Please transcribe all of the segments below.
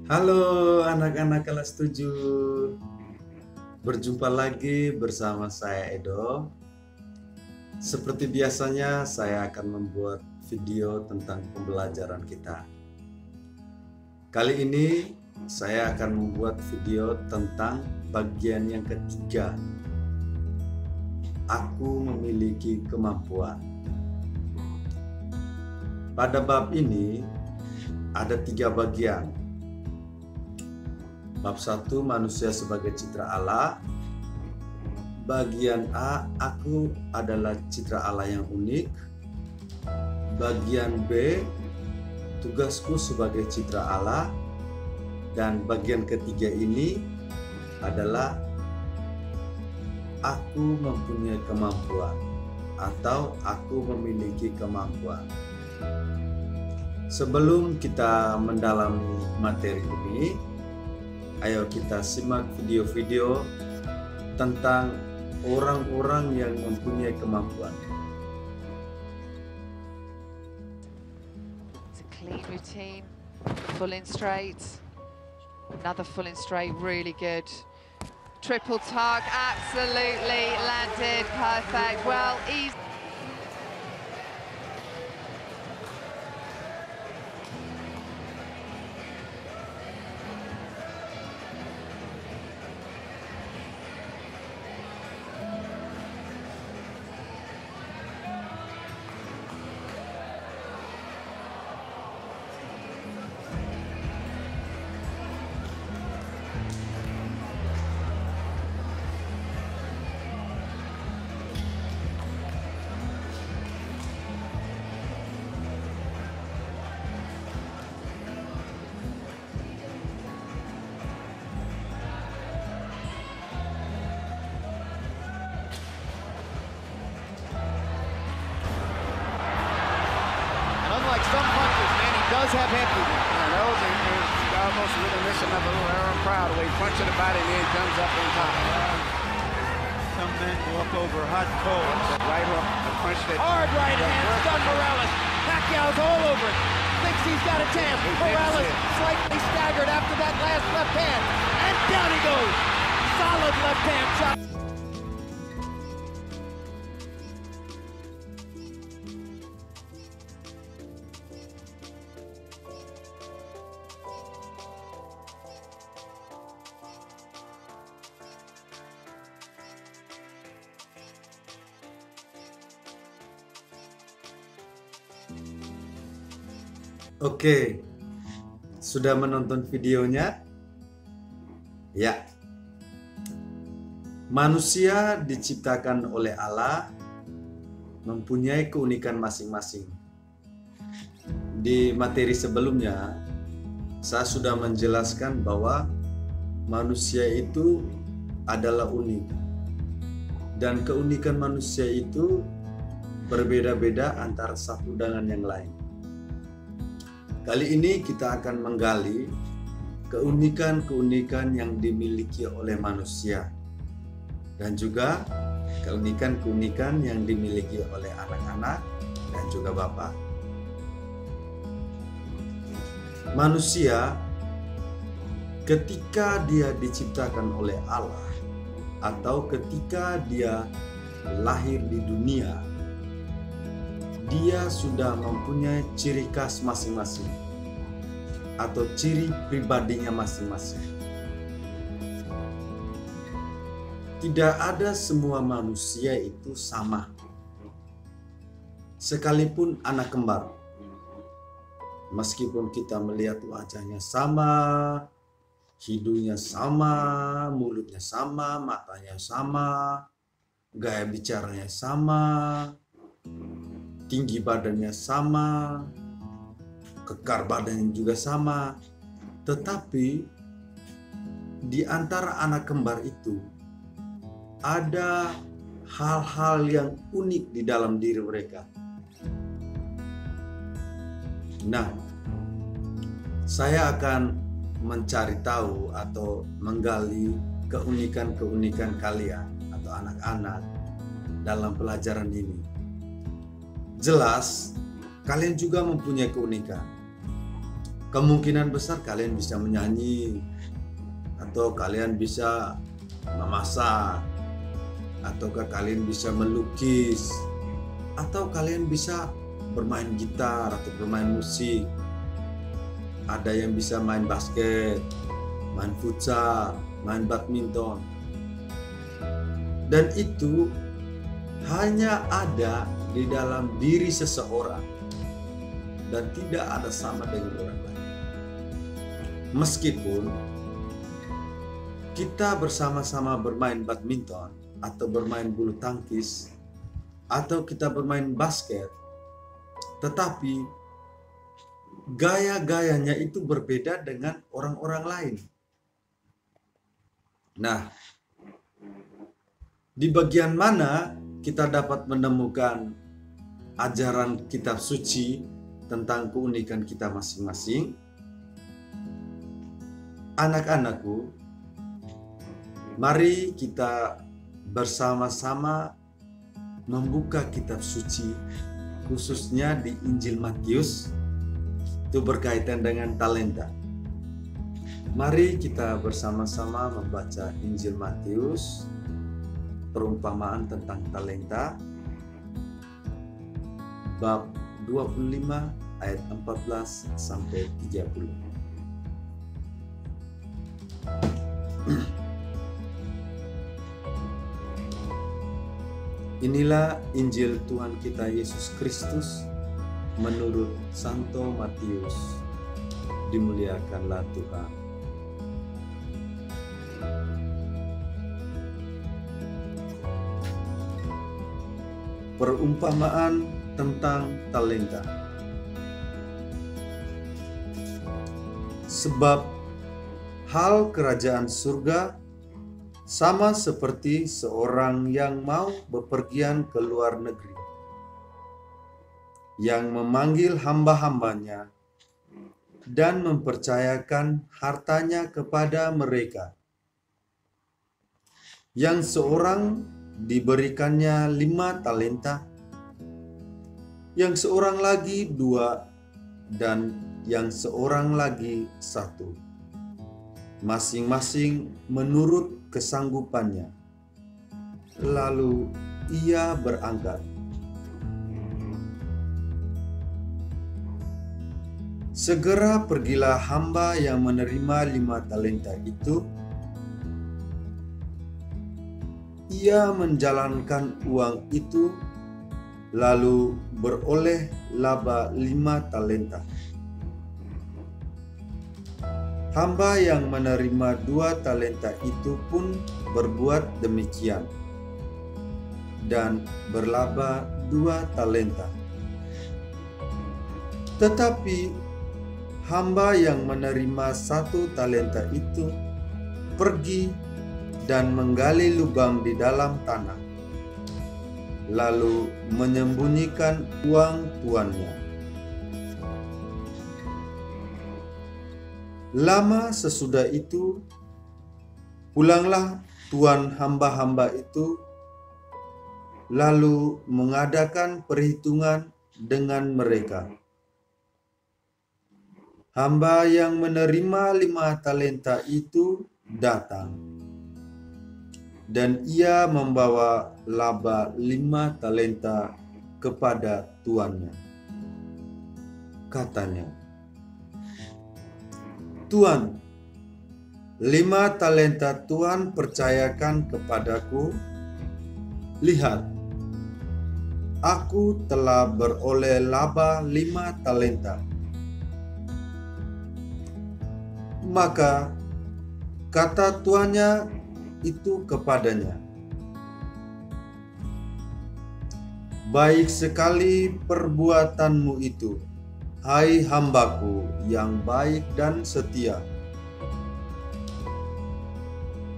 Halo anak-anak kelas 7. Berjumpa lagi bersama saya Edo. Seperti biasanya saya akan membuat video tentang pembelajaran kita. Kali ini saya akan membuat video tentang bagian yang ketiga. Aku memiliki kemampuan. Pada bab ini ada 3 bagian. Bab 1, manusia sebagai citra Allah. Bagian A, aku adalah citra Allah yang unik. Bagian B, tugasku sebagai citra Allah. Dan bagian ketiga ini adalah aku mempunyai kemampuan atau aku memiliki kemampuan. Sebelum kita mendalami materi ini, ayo kita simak video-video tentang orang-orang yang mempunyai kemampuan. It's a clean routine, full in straight. Another full in straight, really good. Triple tug, absolutely landed, perfect. Well, easy. Unlike some punches, man, he does have head movement. Yeah, those are almost really missing up a little Aaron Proud the way he punches the body and then comes up on top. Some men walk over hot coals. That right hook, the punch that... Hard right hand, stun Morales. Pacquiao's all over it. Thinks he's got a chance. He Morales thinks it. slightly staggered after that last left hand. And down he goes. Solid left hand shot. Oke, sudah menonton videonya? Ya. Manusia diciptakan oleh Allah mempunyai keunikan masing-masing. Di materi sebelumnya, saya sudah menjelaskan bahwa manusia itu adalah unik. Dan keunikan manusia itu berbeda-beda antara satu dengan yang lain. Kali ini kita akan menggali keunikan-keunikan yang dimiliki oleh manusia dan juga keunikan-keunikan yang dimiliki oleh anak-anak dan juga bapak. Manusia ketika dia diciptakan oleh Allah atau ketika dia lahir di dunia, dia sudah mempunyai ciri khas masing-masing atau ciri pribadinya masing-masing. Tidak ada semua manusia itu sama. Sekalipun anak kembar. Meskipun kita melihat wajahnya sama, hidungnya sama, mulutnya sama, matanya sama, gaya bicaranya sama, tinggi badannya sama, kekar badannya juga sama. Tetapi di antara anak kembar itu ada hal-hal yang unik di dalam diri mereka. Nah, saya akan mencari tahu atau menggali keunikan-keunikan kalian atau anak-anak dalam pelajaran ini. Jelas, kalian juga mempunyai keunikan. kemungkinan besar kalian bisa menyanyi, atau kalian bisa memasak, ataukah kalian bisa melukis, atau kalian bisa bermain gitar atau bermain musik. Ada yang bisa main basket, main futsal, main badminton. Dan itu hanya ada di dalam diri seseorang dan tidak ada sama dengan orang lain. Meskipun kita bersama-sama bermain badminton atau bermain bulu tangkis atau kita bermain basket, tetapi gaya-gayanya itu berbeda dengan orang-orang lain. Nah, di bagian mana kita dapat menemukan ajaran kitab suci tentang keunikan kita masing-masing? Anak-anakku, mari kita bersama-sama membuka kitab suci, khususnya di Injil Matius, itu berkaitan dengan talenta. Mari kita bersama-sama membaca Injil Matius, perumpamaan tentang talenta, bab 25 ayat 14 sampai 30. Inilah Injil Tuhan kita Yesus Kristus menurut Santo Matius. Dimuliakanlah Tuhan. Perumpamaan tentang talenta. Sebab hal kerajaan surga sama seperti seorang yang mau bepergian ke luar negeri, yang memanggil hamba-hambanya dan mempercayakan hartanya kepada mereka. Yang seorang diberikannya 5 talenta, yang seorang lagi 2, dan yang seorang lagi 1, masing-masing menurut kesanggupannya. Lalu ia berangkat. Segera pergilah hamba yang menerima 5 talenta itu. Ia menjalankan uang itu, lalu beroleh laba 5 talenta. Hamba yang menerima 2 talenta itu pun berbuat demikian, dan berlaba 2 talenta. Tetapi hamba yang menerima 1 talenta itu pergi dan menggali lubang di dalam tanah, lalu menyembunyikan uang tuannya. Lama sesudah itu, pulanglah tuan hamba-hamba itu, lalu mengadakan perhitungan dengan mereka. Hamba yang menerima 5 talenta itu datang, dan ia membawa laba 5 talenta kepada tuannya. Katanya, "Tuan, 5 talenta Tuhan percayakan kepadaku. Lihat, aku telah beroleh laba 5 talenta." Maka kata tuannya itu kepadanya, "Baik sekali perbuatanmu itu, hai hambaku yang baik dan setia.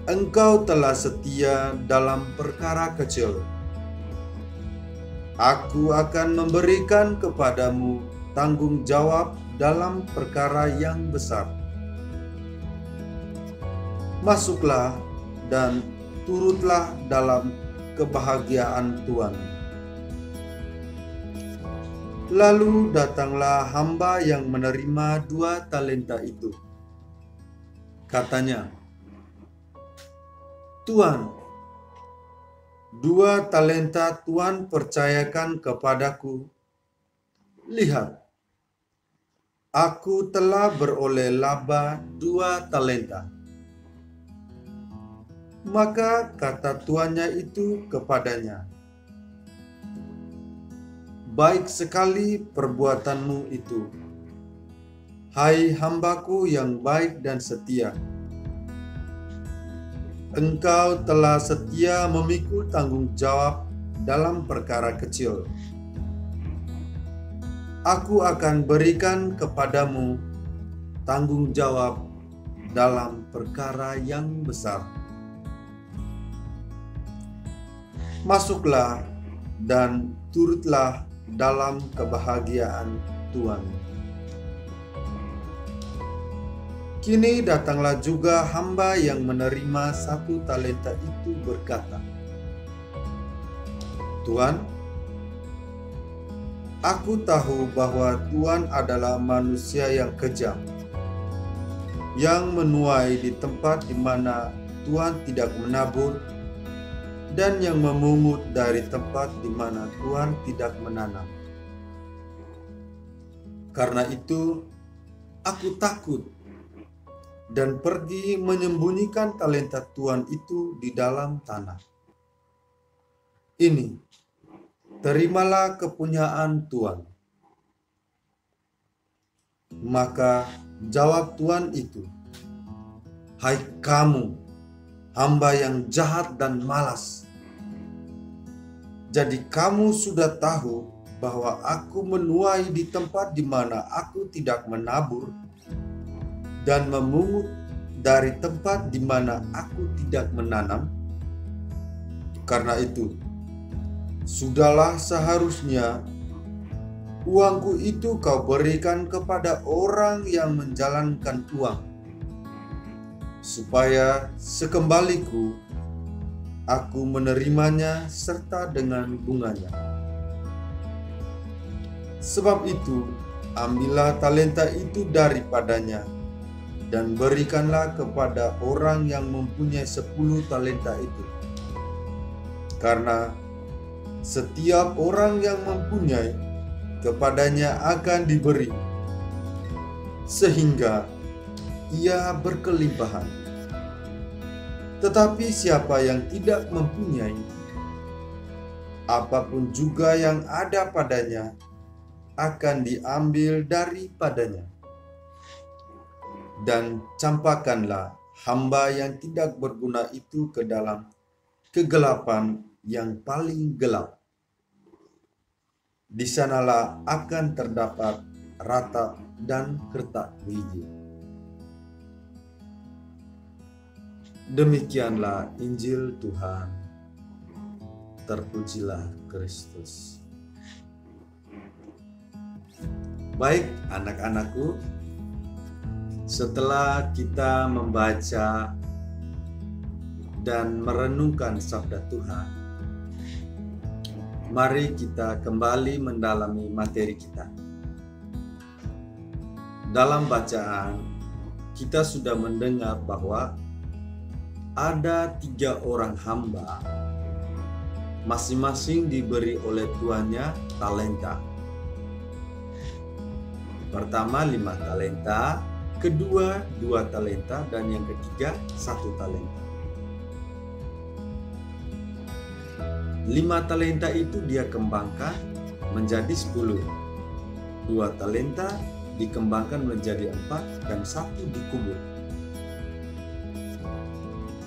Engkau telah setia dalam perkara kecil. Aku akan memberikan kepadamu tanggung jawab dalam perkara yang besar. Masuklah dan turutlah dalam kebahagiaan Tuhan." Lalu datanglah hamba yang menerima 2 talenta itu. Katanya, "Tuan, 2 talenta Tuan percayakan kepadaku. Lihat, aku telah beroleh laba 2 talenta." Maka kata tuannya itu kepadanya, "Baik sekali perbuatanmu itu, hai hambaku yang baik dan setia. Engkau telah setia memikul tanggung jawab dalam perkara kecil. Aku akan berikan kepadamu tanggung jawab dalam perkara yang besar. Masuklah dan turutlah dalam kebahagiaan Tuhan." Kini datanglah juga hamba yang menerima 1 talenta itu berkata, "Tuan, aku tahu bahwa Tuan adalah manusia yang kejam, yang menuai di tempat di mana Tuan tidak menabur, dan yang memungut dari tempat di mana Tuan tidak menanam. Karena itu, aku takut dan pergi menyembunyikan talenta Tuan itu di dalam tanah. Ini, terimalah kepunyaan Tuan." Maka jawab Tuan itu, "Hai kamu, hamba yang jahat dan malas. Jadi kamu sudah tahu bahwa aku menuai di tempat di mana aku tidak menabur, dan memungut dari tempat di mana aku tidak menanam. Karena itu, sudahlah seharusnya uangku itu kau berikan kepada orang yang menjalankan uang, supaya sekembaliku aku menerimanya serta dengan bunganya. Sebab itu, ambillah talenta itu daripadanya dan berikanlah kepada orang yang mempunyai 10 talenta itu. Karena setiap orang yang mempunyai, kepadanya akan diberi, sehingga ia berkelimpahan. Tetapi siapa yang tidak mempunyai, apapun juga yang ada padanya akan diambil daripadanya. Dan campakkanlah hamba yang tidak berguna itu ke dalam kegelapan yang paling gelap. Di sanalah akan terdapat ratap dan kertak gigi." Demikianlah Injil Tuhan. Terpujilah Kristus. Baik anak-anakku, setelah kita membaca dan merenungkan sabda Tuhan, mari kita kembali mendalami materi kita. Dalam bacaan, kita sudah mendengar bahwa ada 3 orang hamba, masing-masing diberi oleh tuannya talenta. Pertama 5 talenta, kedua 2 talenta, dan yang ketiga 1 talenta. 5 talenta itu dia kembangkan menjadi 10. 2 talenta dikembangkan menjadi 4 dan 1 dikubur.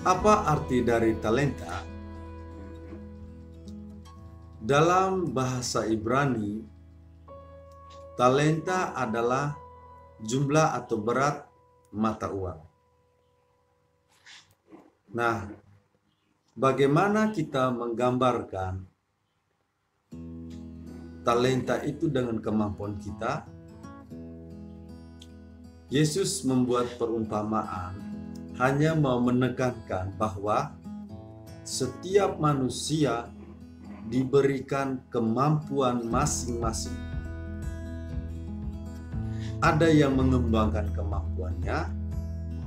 Apa arti dari talenta? Dalam bahasa Ibrani, talenta adalah jumlah atau berat mata uang. Nah, bagaimana kita menggambarkan talenta itu dengan kemampuan kita? Yesus membuat perumpamaan hanya mau menekankan bahwa setiap manusia diberikan kemampuan masing-masing Ada yang mengembangkan kemampuannya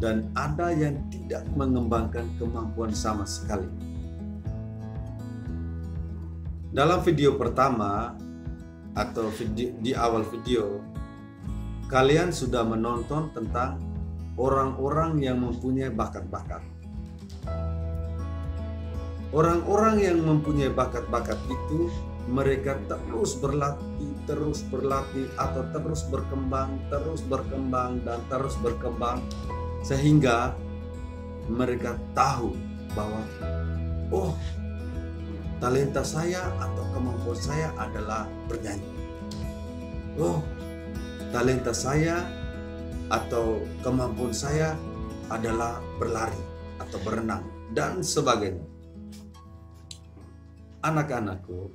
dan ada yang tidak mengembangkan kemampuan sama sekali. Dalam video pertama atau di awal video, kalian sudah menonton tentang orang-orang yang mempunyai bakat-bakat. Orang-orang yang mempunyai bakat-bakat itu, mereka terus berlatih atau terus berkembang, dan terus berkembang, sehingga mereka tahu bahwa, oh, talenta saya atau kemampuan saya adalah bernyanyi. Oh, talenta saya atau kemampuan saya adalah berlari atau berenang dan sebagainya. Anak-anakku,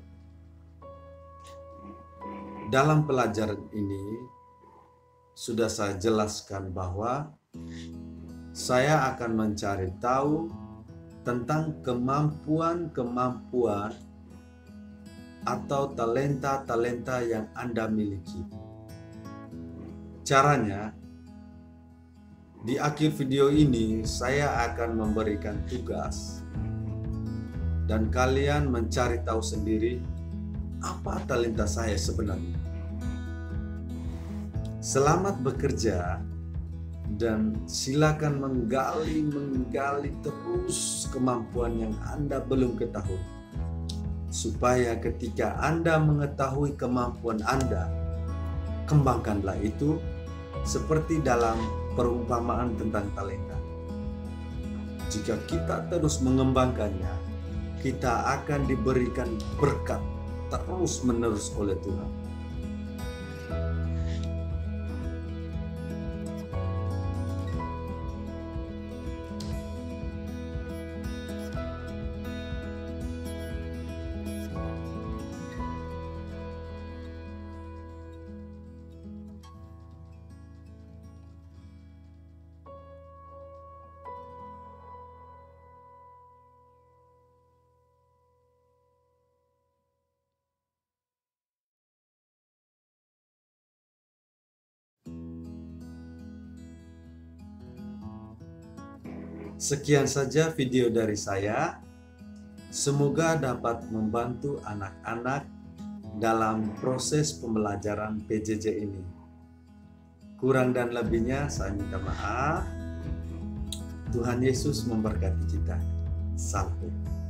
dalam pelajaran ini sudah saya jelaskan bahwa saya akan mencari tahu tentang kemampuan-kemampuan atau talenta-talenta yang Anda miliki. Caranya, di akhir video ini saya akan memberikan tugas dan kalian mencari tahu sendiri apa talenta saya sebenarnya. Selamat bekerja dan silakan menggali terus kemampuan yang Anda belum ketahui, supaya ketika Anda mengetahui kemampuan Anda, kembangkanlah itu seperti dalam perumpamaan tentang talenta. Jika kita terus mengembangkannya, kita akan diberikan berkat terus-menerus oleh Tuhan. Sekian saja video dari saya. Semoga dapat membantu anak-anak dalam proses pembelajaran PJJ ini. Kurang dan lebihnya saya minta maaf. Tuhan Yesus memberkati kita. Salam.